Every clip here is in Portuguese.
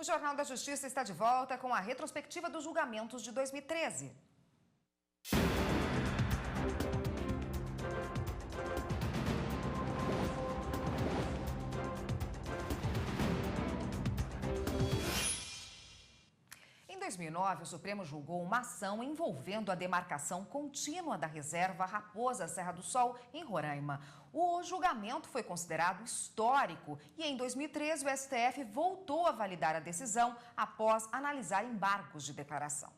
O Jornal da Justiça está de volta com a retrospectiva dos julgamentos de 2013. Em 2009, o Supremo julgou uma ação envolvendo a demarcação contínua da reserva Raposa Serra do Sol, em Roraima. O julgamento foi considerado histórico e, em 2013, o STF voltou a validar a decisão após analisar embargos de declaração.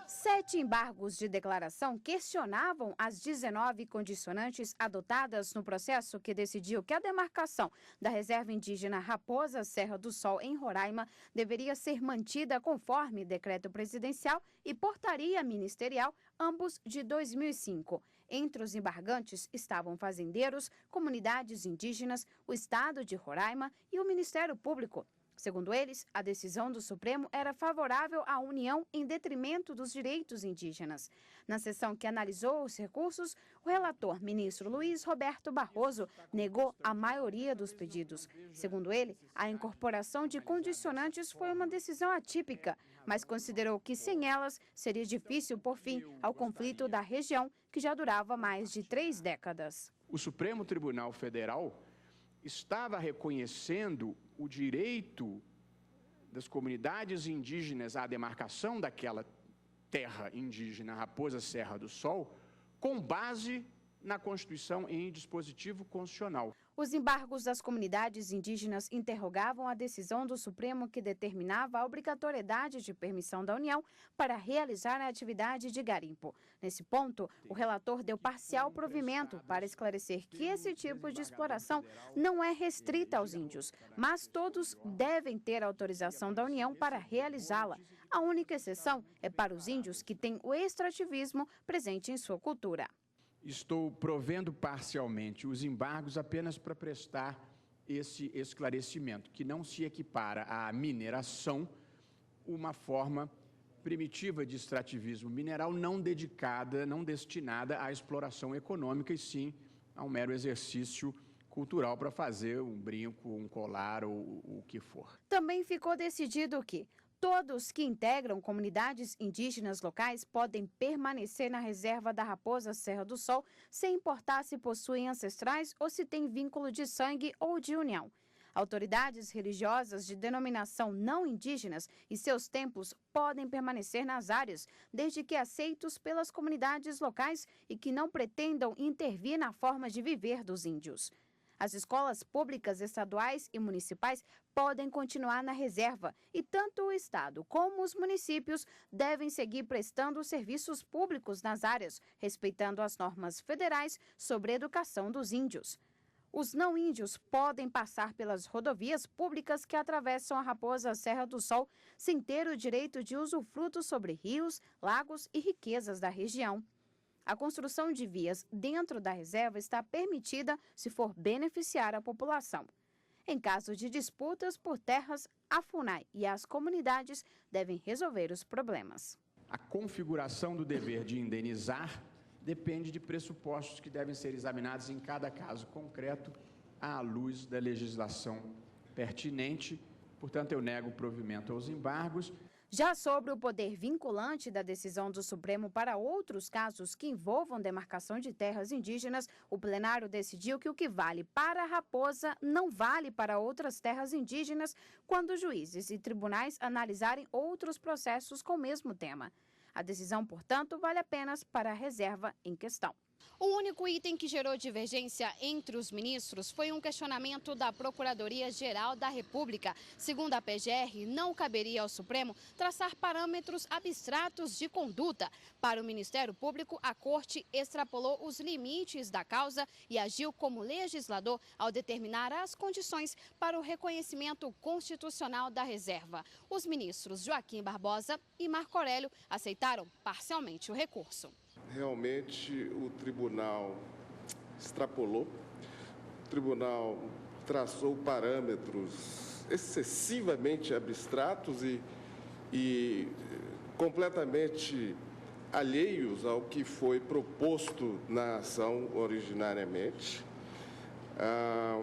7 embargos de declaração questionavam as 19 condicionantes adotadas no processo que decidiu que a demarcação da reserva indígena Raposa Serra do Sol, em Roraima, deveria ser mantida conforme decreto presidencial e portaria ministerial, ambos de 2005. Entre os embargantes estavam fazendeiros, comunidades indígenas, o Estado de Roraima e o Ministério Público. Segundo eles, a decisão do Supremo era favorável à União em detrimento dos direitos indígenas. Na sessão que analisou os recursos, o relator, ministro Luiz Roberto Barroso, negou a maioria dos pedidos. Segundo ele, a incorporação de condicionantes foi uma decisão atípica, mas considerou que sem elas seria difícil pôr fim ao conflito da região, que já durava mais de 3 décadas. O Supremo Tribunal Federal estava reconhecendo o direito das comunidades indígenas à demarcação daquela terra indígena, Raposa Serra do Sol, com base na Constituição em dispositivo constitucional. Os embargos das comunidades indígenas interrogavam a decisão do Supremo que determinava a obrigatoriedade de permissão da União para realizar a atividade de garimpo. Nesse ponto, o relator deu parcial provimento para esclarecer que esse tipo de exploração não é restrita aos índios, mas todos devem ter autorização da União para realizá-la. A única exceção é para os índios que têm o extrativismo presente em sua cultura. Estou provendo parcialmente os embargos apenas para prestar esse esclarecimento, que não se equipara à mineração, uma forma primitiva de extrativismo mineral não dedicada, não destinada à exploração econômica, e sim a um mero exercício cultural para fazer um brinco, um colar ou o que for. Também ficou decidido que todos que integram comunidades indígenas locais podem permanecer na reserva da Raposa Serra do Sol, sem importar se possuem ancestrais ou se têm vínculo de sangue ou de união. Autoridades religiosas de denominação não indígenas e seus templos podem permanecer nas áreas, desde que aceitos pelas comunidades locais e que não pretendam intervir na forma de viver dos índios. As escolas públicas estaduais e municipais podem continuar na reserva e tanto o Estado como os municípios devem seguir prestando serviços públicos nas áreas, respeitando as normas federais sobre a educação dos índios. Os não índios podem passar pelas rodovias públicas que atravessam a Raposa Serra do Sol sem ter o direito de usufruto sobre rios, lagos e riquezas da região. A construção de vias dentro da reserva está permitida se for beneficiar a população. Em caso de disputas por terras, a FUNAI e as comunidades devem resolver os problemas. A configuração do dever de indenizar depende de pressupostos que devem ser examinados em cada caso concreto à luz da legislação pertinente. Portanto, eu nego o provimento aos embargos. Já sobre o poder vinculante da decisão do Supremo para outros casos que envolvam demarcação de terras indígenas, o plenário decidiu que o que vale para a Raposa não vale para outras terras indígenas quando juízes e tribunais analisarem outros processos com o mesmo tema. A decisão, portanto, vale apenas para a reserva em questão. O único item que gerou divergência entre os ministros foi um questionamento da Procuradoria-Geral da República. Segundo a PGR, não caberia ao Supremo traçar parâmetros abstratos de conduta. Para o Ministério Público, a Corte extrapolou os limites da causa e agiu como legislador ao determinar as condições para o reconhecimento constitucional da reserva. Os ministros Joaquim Barbosa e Marco Aurélio aceitaram parcialmente o recurso. Realmente o tribunal extrapolou, o tribunal traçou parâmetros excessivamente abstratos e completamente alheios ao que foi proposto na ação originariamente.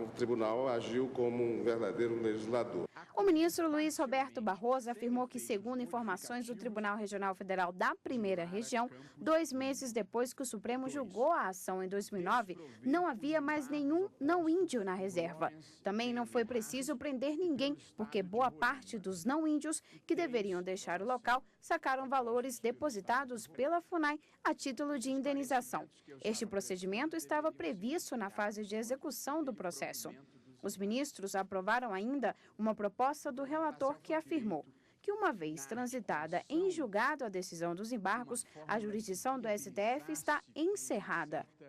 O tribunal agiu como um verdadeiro legislador. O ministro Luiz Roberto Barroso afirmou que, segundo informações do Tribunal Regional Federal da Primeira Região, 2 meses depois que o Supremo julgou a ação em 2009, não havia mais nenhum não-índio na reserva. Também não foi preciso prender ninguém, porque boa parte dos não-índios que deveriam deixar o local sacaram valores depositados pela FUNAI a título de indenização. Este procedimento estava previsto na fase de execução do processo. Os ministros aprovaram ainda uma proposta do relator que afirmou que, uma vez transitada em julgado a decisão dos embargos, a jurisdição do STF está encerrada.